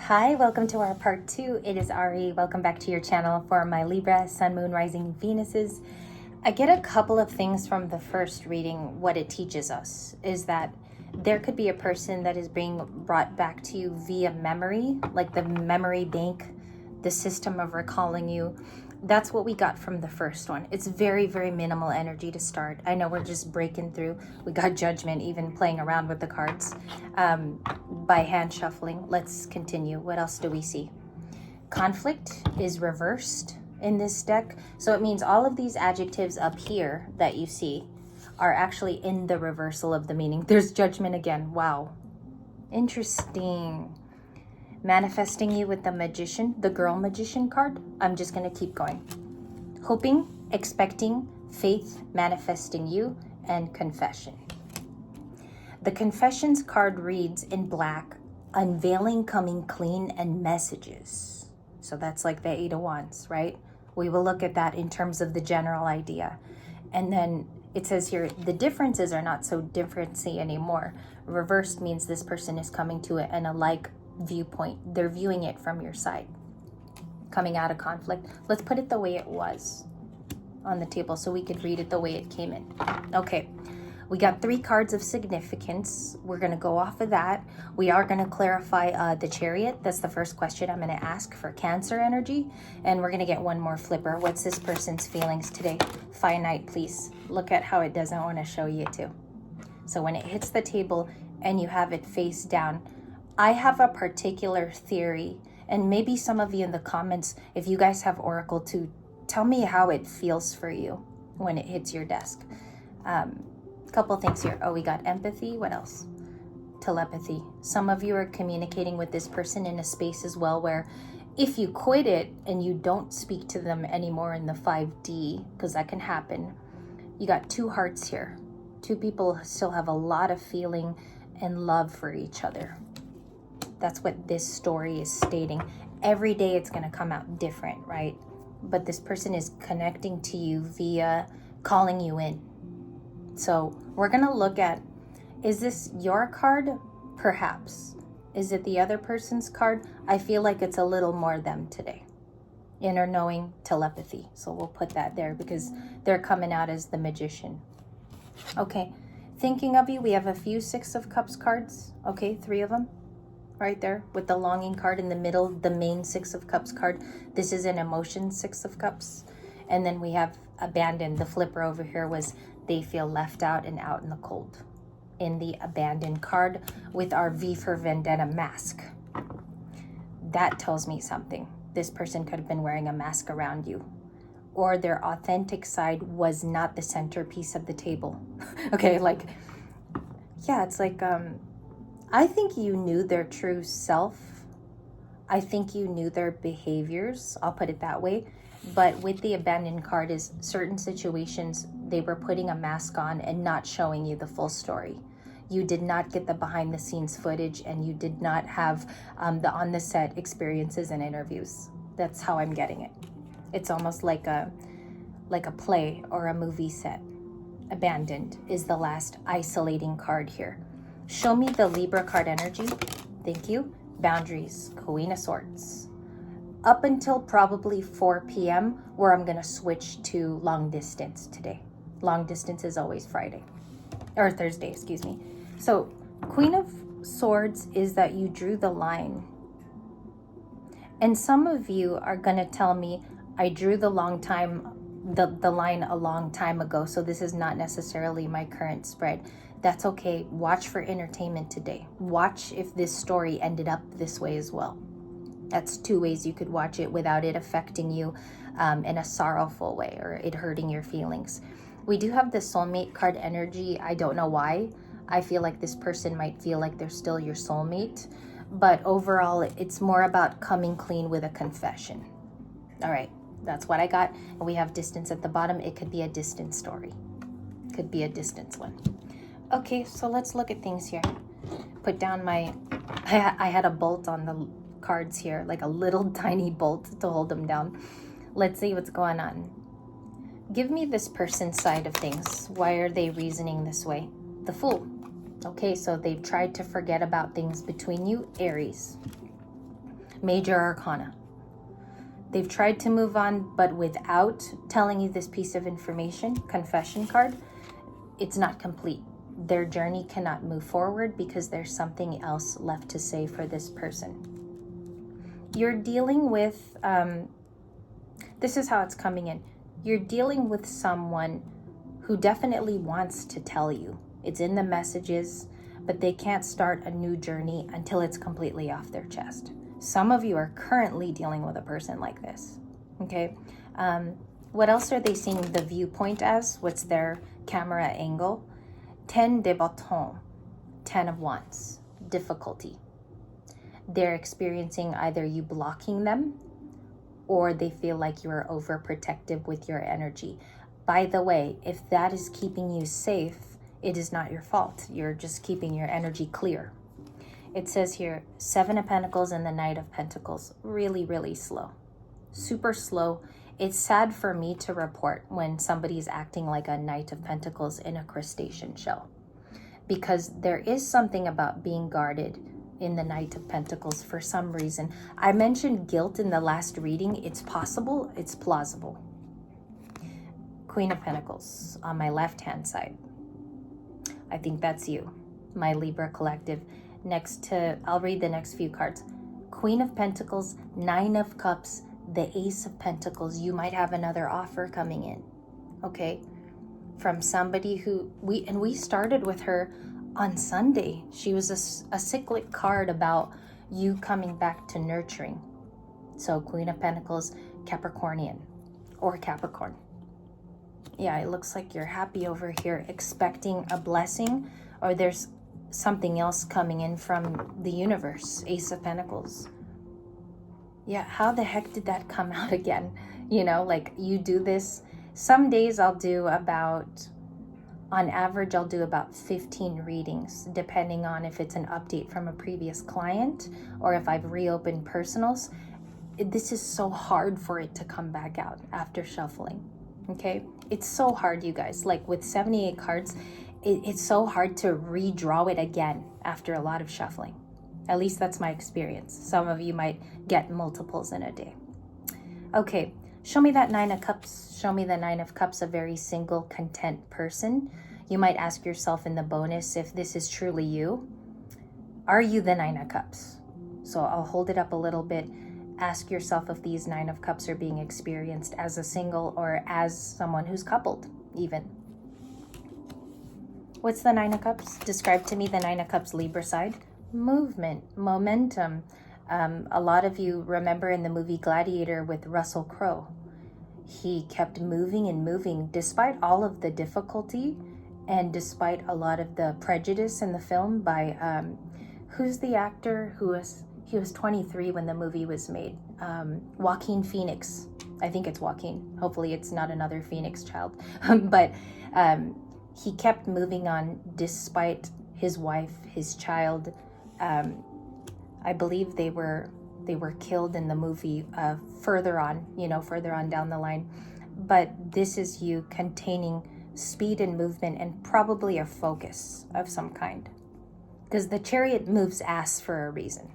Hi, welcome to our part 2. It is Ari. Welcome back to your channel for my Libra, Sun, Moon, Rising, Venuses. I get a couple of things from the first reading. What it teaches us is that there could be a person that is being brought back to you via memory, like the memory bank, the system of recalling you. That's what we got from the first one. It's very, very minimal energy to start. I know we're just breaking through. We got judgment even playing around with the cards by hand shuffling. Let's continue. What else do we see? Conflict is reversed in this deck. So it means all of these adjectives up here that you see are actually in the reversal of the meaning. There's judgment again. Wow. Interesting. Manifesting you with the magician, the girl magician card. I'm just going to keep going. Hoping, expecting, faith, manifesting you, and confession. The confessions card reads in black, unveiling, coming clean, and messages. So that's like the 8 of Wands, right? We will look at that in terms of the general idea. And then it says here, the differences are not so differency anymore. Reversed means this person is coming to it in a like viewpoint. They're viewing it from your side, coming out of conflict. Let's put it the way it was on the table so we could read it the way it came in. Okay, we got 3 cards of significance. We're going to go off of that. We are going to clarify the Chariot. That's the first question I'm going to ask for Cancer energy, and we're going to get one more flipper. What's this person's feelings today? Finite, please. Look at how it doesn't want to show you too. So when it hits the table and you have it face down, I have a particular theory, and maybe some of you in the comments, if you guys have Oracle too, tell me how it feels for you when it hits your desk. Couple things here. Oh, we got empathy. What else? Telepathy. Some of you are communicating with this person in a space as well where if you quit it and you don't speak to them anymore in the 5D, because that can happen, you got 2 hearts here. 2 people still have a lot of feeling and love for each other. That's what this story is stating. Every day it's going to come out different, right? But this person is connecting to you via calling you in. So we're going to look at, is this your card? Perhaps. Is it the other person's card? I feel like it's a little more them today. Inner knowing, telepathy. So we'll put that there because they're coming out as the magician. Okay. Thinking of you, we have a few 6 of Cups cards. Okay, 3 of them. Right there with the longing card in the middle, the main 6 of Cups card. This is an emotion 6 of Cups. And then we have abandoned. The flipper over here was they feel left out and out in the cold. In the abandoned card with our V for Vendetta mask. That tells me something. This person could have been wearing a mask around you. Or their authentic side was not the centerpiece of the table. Okay, like, yeah, it's like, I think you knew their true self. I think you knew their behaviors. I'll put it that way. But with the abandoned card is certain situations, they were putting a mask on and not showing you the full story. You did not get the behind the scenes footage and you did not have the on the set experiences and interviews. That's how I'm getting it. It's almost like a play or a movie set. Abandoned is the last isolating card here. Show me the Libra card energy. Thank you. Boundaries, Queen of Swords. Up until probably 4 p.m. where I'm going to switch to long distance today. Long distance is always Friday. Or Thursday, excuse me. So Queen of Swords is that you drew the line. And some of you are going to tell me, I drew the line a long time ago, so this is not necessarily my current spread. That's okay. Watch for entertainment today. Watch if this story ended up this way as well. That's 2 ways you could watch it without it affecting you in a sorrowful way or it hurting your feelings. We do have the soulmate card energy. I don't know why. I feel like this person might feel like they're still your soulmate. But overall, it's more about coming clean with a confession. All right, that's what I got. And we have distance at the bottom. It could be a distant story. Could be a distance one. Okay, so let's look at things here. Put down my... I had a bolt on the cards here, like a little tiny bolt to hold them down. Let's see what's going on. Give me this person's side of things. Why are they reasoning this way? The Fool. Okay, so they've tried to forget about things between you, Aries. Major Arcana. They've tried to move on, but without telling you this piece of information, confession card, it's not complete. Their journey cannot move forward because there's something else left to say for this person. You're dealing with, this is how it's coming in. You're dealing with someone who definitely wants to tell you. It's in the messages, but they can't start a new journey until it's completely off their chest. Some of you are currently dealing with a person like this, okay? What else are they seeing the viewpoint as? What's their camera angle? 10 de bâton, 10 of wands, difficulty. They're experiencing either you blocking them or they feel like you're overprotective with your energy. By the way, if that is keeping you safe, it is not your fault. You're just keeping your energy clear. It says here, 7 of Pentacles and the Knight of Pentacles. Really, really slow. Super slow. It's sad for me to report when somebody's acting like a Knight of Pentacles in a crustacean shell. Because there is something about being guarded in the Knight of Pentacles for some reason. I mentioned guilt in the last reading. It's possible. It's plausible. Queen of Pentacles on my left-hand side. I think that's you, my Libra collective. Next to, I'll read the next few cards. Queen of Pentacles, 9 of Cups, the Ace of Pentacles. You might have another offer coming in, okay? From somebody who, we started with her on Sunday. She was a cyclic card about you coming back to nurturing. So Queen of Pentacles, Capricornian or Capricorn. Yeah, it looks like you're happy over here, expecting a blessing, or there's something else coming in from the universe. Ace of Pentacles. Yeah, how the heck did that come out again? You know, like you do this. Some days I'll do about, on average, I'll do about 15 readings, depending on if it's an update from a previous client or if I've reopened personals. This is so hard for it to come back out after shuffling. Okay, it's so hard, you guys. Like with 78 cards, it's so hard to redraw it again after a lot of shuffling. At least that's my experience. Some of you might get multiples in a day. Okay, show me that 9 of Cups. Show me the 9 of Cups, a very single, content person. You might ask yourself in the bonus if this is truly you. Are you the 9 of Cups? So I'll hold it up a little bit. Ask yourself if these 9 of Cups are being experienced as a single or as someone who's coupled, even. What's the 9 of Cups? Describe to me the 9 of Cups Libra side. Movement, momentum. A lot of you remember in the movie Gladiator with Russell Crowe. He kept moving and moving despite all of the difficulty and despite a lot of the prejudice in the film by, who's the actor who was, he was 23 when the movie was made. Joaquin Phoenix. I think it's Joaquin. Hopefully it's not another Phoenix child. But he kept moving on despite his wife, his child. I believe they were killed in the movie further on, further on down the line. But this is you containing speed and movement and probably a focus of some kind. Because the Chariot moves ass for a reason.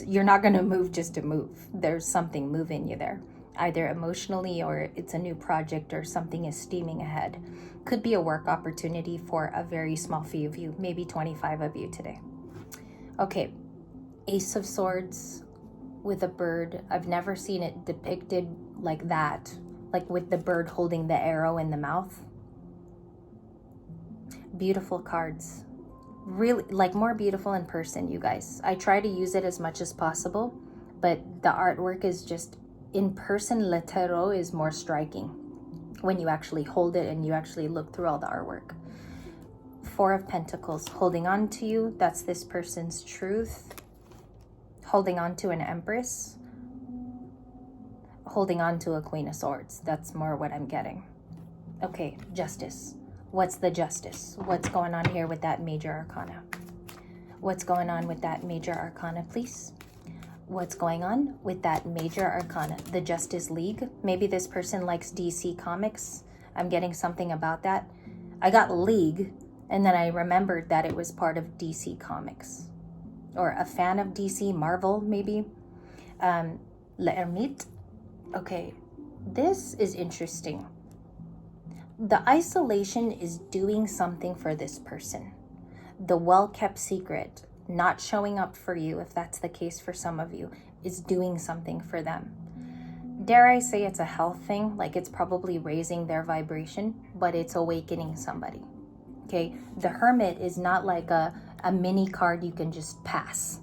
You're not going to move just to move. There's something moving you there, either emotionally or it's a new project or something is steaming ahead. Could be a work opportunity for a very small few of you, maybe 25 of you today. Okay, Ace of Swords with a bird. I've never seen it depicted like that, like with the bird holding the arrow in the mouth. Beautiful cards. Really, like more beautiful in person, you guys. I try to use it as much as possible, but the artwork is just, in person, le tarot is more striking when you actually hold it and you actually look through all the artwork. 4 of Pentacles, holding on to you. That's this person's truth. Holding on to an Empress. Holding on to a Queen of Swords. That's more what I'm getting. Okay, Justice. What's the Justice? What's going on here with that Major Arcana? What's going on with that Major Arcana, please? What's going on with that Major Arcana? The Justice League. Maybe this person likes DC Comics. I'm getting something about that. I got League, and then I remembered that it was part of DC Comics. or a fan of DC, Marvel, maybe. L'Ermite. Okay, this is interesting. The isolation is doing something for this person. The well-kept secret, not showing up for you, if that's the case for some of you, is doing something for them. Dare I say it's a health thing, like it's probably raising their vibration, but it's awakening somebody. Okay, the Hermit is not like a mini card you can just pass.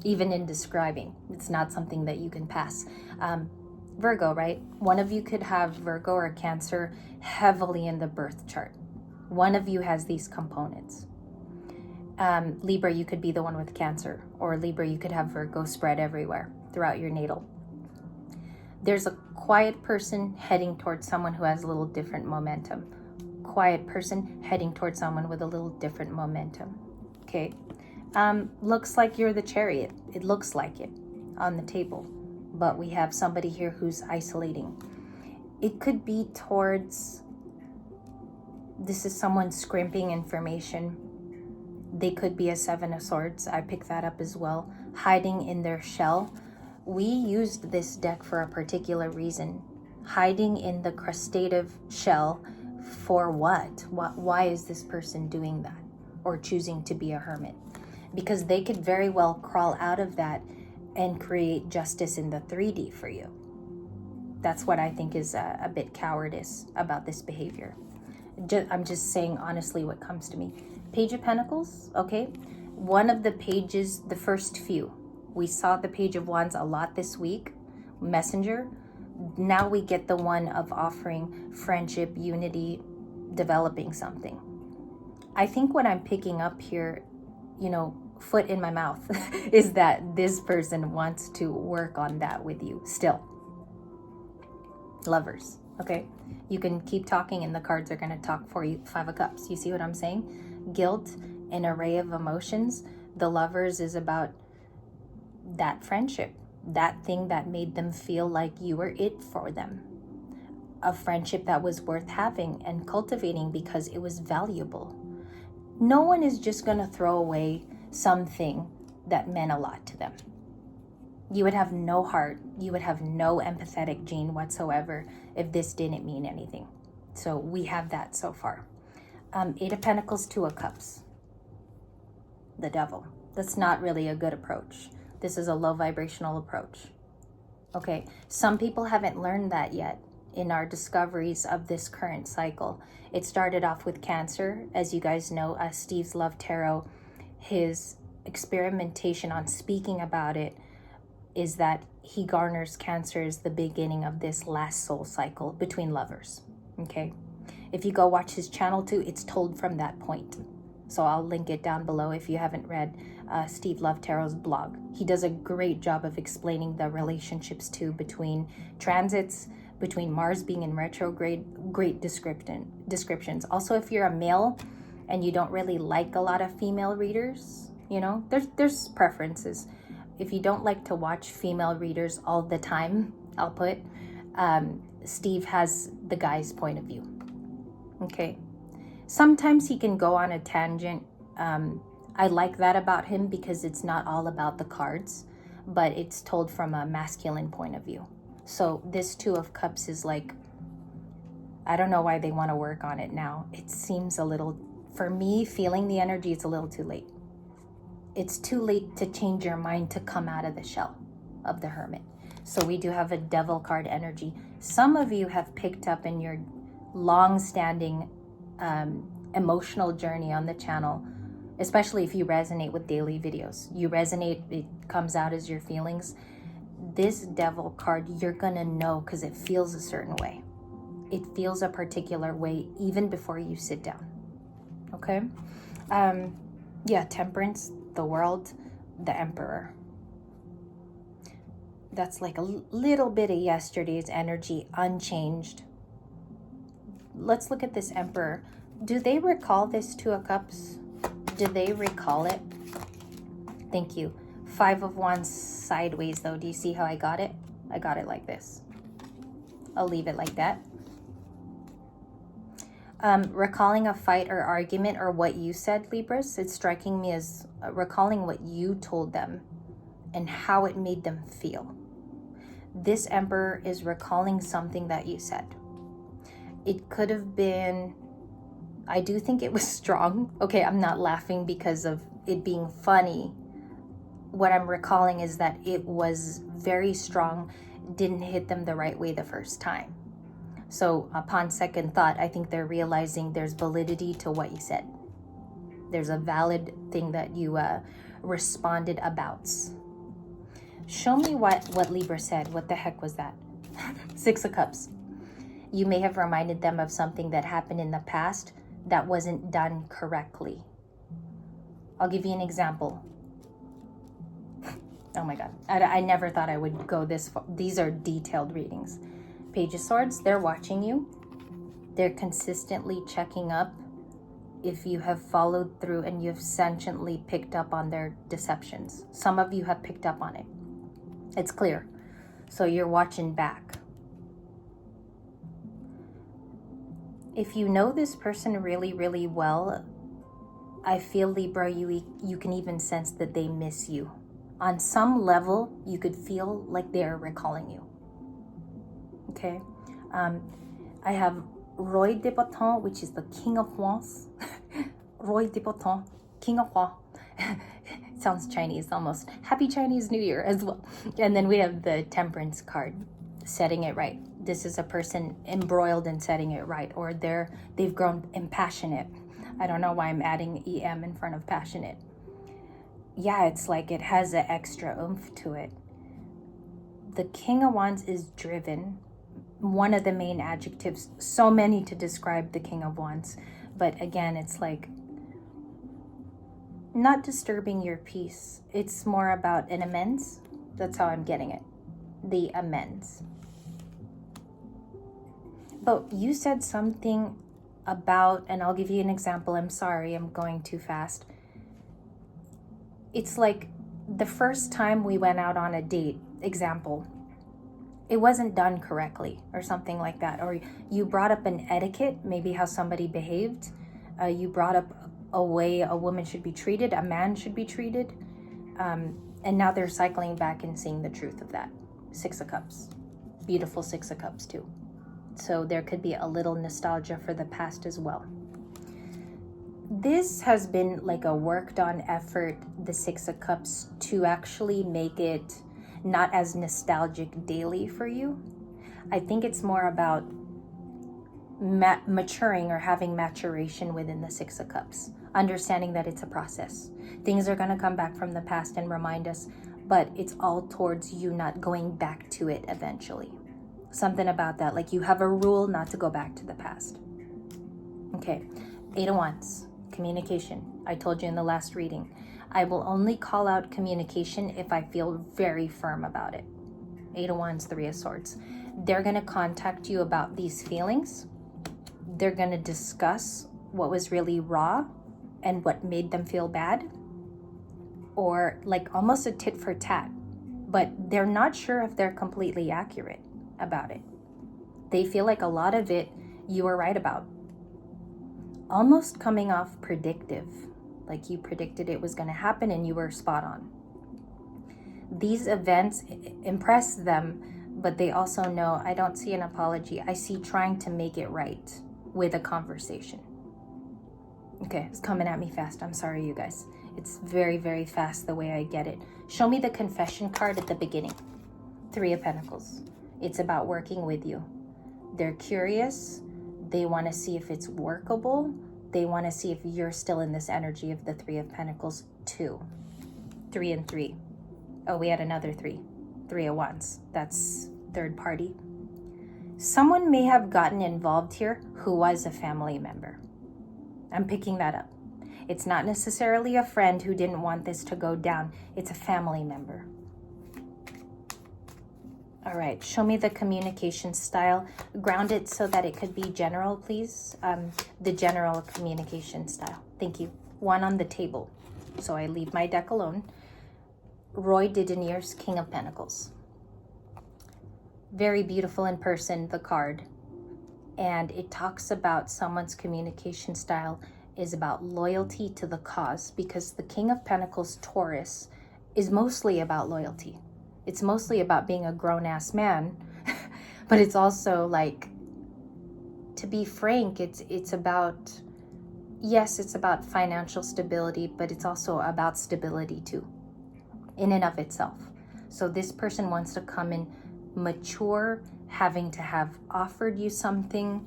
Even in describing, it's not something that you can pass. Virgo, right? One of you could have Virgo or Cancer heavily in the birth chart. One of you has these components. Libra, you could be the one with Cancer, or Libra, you could have Virgo spread everywhere throughout your natal. There's a quiet person heading towards someone who has a little different momentum. Quiet person heading towards someone with a little different momentum. Okay. Looks like you're the Chariot. It looks like it on the table. But we have somebody here who's isolating. It could be towards, this is someone scrimping information. They could be a Seven of Swords. I picked that up as well. Hiding in their shell. We used this deck for a particular reason. Hiding in the crustative shell for what? Why is this person doing that? Or choosing to be a hermit? Because they could very well crawl out of that and create justice in the 3D for you. That's what I think is a bit cowardice about this behavior. I'm just saying honestly what comes to me. Page of Pentacles, okay? One of the pages, the first few. We saw the Page of Wands a lot this week. Messenger. Now we get the one of offering friendship, unity, developing something. I think what I'm picking up here, foot in my mouth, is that this person wants to work on that with you still. Lovers, okay? You can keep talking and the cards are going to talk for you. 5 of Cups, you see what I'm saying? Guilt, an array of emotions. The Lovers is about that friendship, that thing that made them feel like you were it for them. A friendship that was worth having and cultivating because it was valuable. No one is just going to throw away something that meant a lot to them. You would have no heart, you would have no empathetic gene whatsoever if this didn't mean anything. So we have that so far. 8 of Pentacles, 2 of Cups. The Devil. That's not really a good approach. This is a low vibrational approach. Okay, some people haven't learned that yet in our discoveries of this current cycle. It started off with Cancer. As you guys know, Steve's Love Tarot, his experimentation on speaking about it is that he garners Cancer as the beginning of this last soul cycle between lovers. Okay, if you go watch his channel too, it's told from that point. So I'll link it down below if you haven't read Steve Love Tarot's blog. He does a great job of explaining the relationships too between transits, between Mars being in retrograde. Great descriptions. Also, if you're a male and you don't really like a lot of female readers, there's preferences. If you don't like to watch female readers all the time, I'll put, Steve has the guy's point of view. Okay. Sometimes he can go on a tangent. I like that about him because it's not all about the cards, but it's told from a masculine point of view. So this 2 of Cups is like, I don't know why they want to work on it now. It seems a little, for me, feeling the energy, it's a little too late. It's too late to change your mind to come out of the shell of the Hermit. So we do have a Devil card energy. Some of you have picked up in your long-standing emotional journey on the channel, especially if you resonate with daily videos. You resonate, it comes out as your feelings. This Devil card, you're gonna know because it feels a certain way. It feels a particular way even before you sit down. Okay? Temperance, the World, the Emperor. That's like a little bit of yesterday's energy, unchanged. Let's look at this Emperor. Do they recall this 2 of Cups? Do they recall it? Thank you. 5 of Wands sideways though. Do you see how I got it? I got it like this. I'll leave it like that. Recalling a fight or argument or what you said, Libras, it's striking me as recalling what you told them and how it made them feel. This Emperor is recalling something that you said. It could have been, I do think it was strong. Okay, I'm not laughing because of it being funny. What I'm recalling is that it was very strong, didn't hit them the right way the first time. So upon second thought, I think they're realizing there's validity to what you said. There's a valid thing that you responded about. Show me what Libra said. What the heck was that? Six of Cups. You may have reminded them of something that happened in the past that wasn't done correctly. I'll give you an example. Oh my God. I never thought I would go this far. These are detailed readings. Page of Swords, they're watching you. They're consistently checking up if you have followed through and you've sentiently picked up on their deceptions. Some of you have picked up on it. It's clear. So you're watching back. If you know this person really, really well, I feel, Libra, you can even sense that they miss you. On some level, you could feel like they're recalling you. Okay? I have Roi de Bâton, which is the King of Wands. Roi de Bâton, King of Wands. Sounds Chinese almost. Happy Chinese New Year as well. And then we have the Temperance card, setting it right. This is a person embroiled in setting it right, or they've grown impassionate. I don't know why I'm adding EM in front of passionate. Yeah, it's like it has an extra oomph to it. The King of Wands is driven. One of the main adjectives, so many to describe the King of Wands. But again, it's like not disturbing your peace. It's more about an amends. That's how I'm getting it. The amends. But you said something about, and I'll give you an example. I'm sorry, I'm going too fast. It's like the first time we went out on a date, example, it wasn't done correctly or something like that. Or you brought up an etiquette, maybe how somebody behaved. You brought up a way a woman should be treated, a man should be treated. And now they're cycling back and seeing the truth of that. Six of Cups. Beautiful Six of Cups too. So there could be a little nostalgia for the past as well. This has been like a worked on effort, the Six of Cups, to actually make it not as nostalgic daily for you. I think it's more about maturing or having maturation within the Six of Cups. Understanding that it's a process. Things are going to come back from the past and remind us, but it's all towards you not going back to it eventually. Something about that, like you have a rule not to go back to the past. Okay, Eight of Wands, communication. I told you in the last reading, I will only call out communication if I feel very firm about it. Eight of Wands, Three of Swords. They're going to contact you about these feelings. They're going to discuss what was really raw and what made them feel bad, or like almost a tit for tat, but they're not sure if they're completely accurate about it. They feel like a lot of it you were right about, almost coming off predictive, like you predicted it was going to happen and you were spot on. These events impress them, but they also know, I don't see an apology. I see trying to make it right with a conversation. Okay, it's coming at me fast. I'm sorry, you guys. It's very, very fast the way I get it. Show me the confession card at the beginning. Three of Pentacles. It's about working with you. They're curious. They want to see if it's workable. They want to see if you're still in this energy of the Three of Pentacles too. 3 and 3. Oh, we had another 3. Three of Wands. That's third party. Someone may have gotten involved here who was a family member. I'm picking that up. It's not necessarily a friend who didn't want this to go down. It's a family member. All right, show me the communication style. Ground it so that it could be general, please. The general communication style. Thank you. One on the table. So I leave my deck alone. Roi de Deniers, King of Pentacles. Very beautiful in person, the card. And it talks about someone's communication style is about loyalty to the cause, because the King of Pentacles, Taurus, is mostly about loyalty. It's mostly about being a grown-ass man, but it's also like, to be frank, it's about, yes, it's about financial stability, but it's also about stability too, in and of itself. So this person wants to come in mature, having to have offered you something.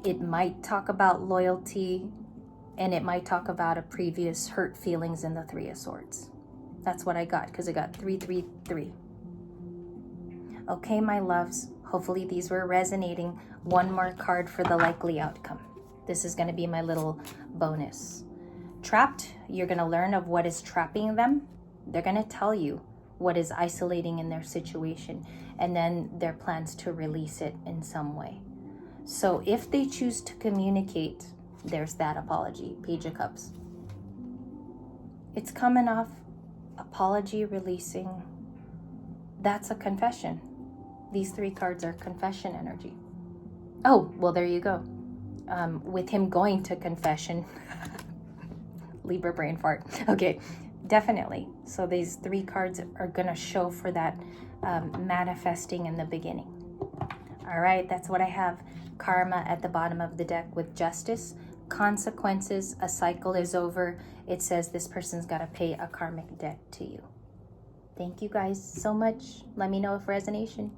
It might talk about loyalty, and it might talk about a previous hurt feelings in the Three of Swords. That's what I got, because I got 333. Okay, my loves, hopefully these were resonating. One more card for the likely outcome. This is going to be my little bonus. Trapped, you're going to learn of what is trapping them. They're going to tell you what is isolating in their situation, and then their plans to release it in some way. So if they choose to communicate, there's that apology. Page of Cups. It's coming off apology, releasing. That's a confession. These three cards are confession energy. Oh, well, there you go. With him going to confession. Libra brain fart. Okay, definitely. So these three cards are going to show for that manifesting in the beginning. All right, that's what I have. Karma at the bottom of the deck with Justice. Consequences, a cycle is over. It says this person's got to pay a karmic debt to you. Thank you guys so much. Let me know if resonation.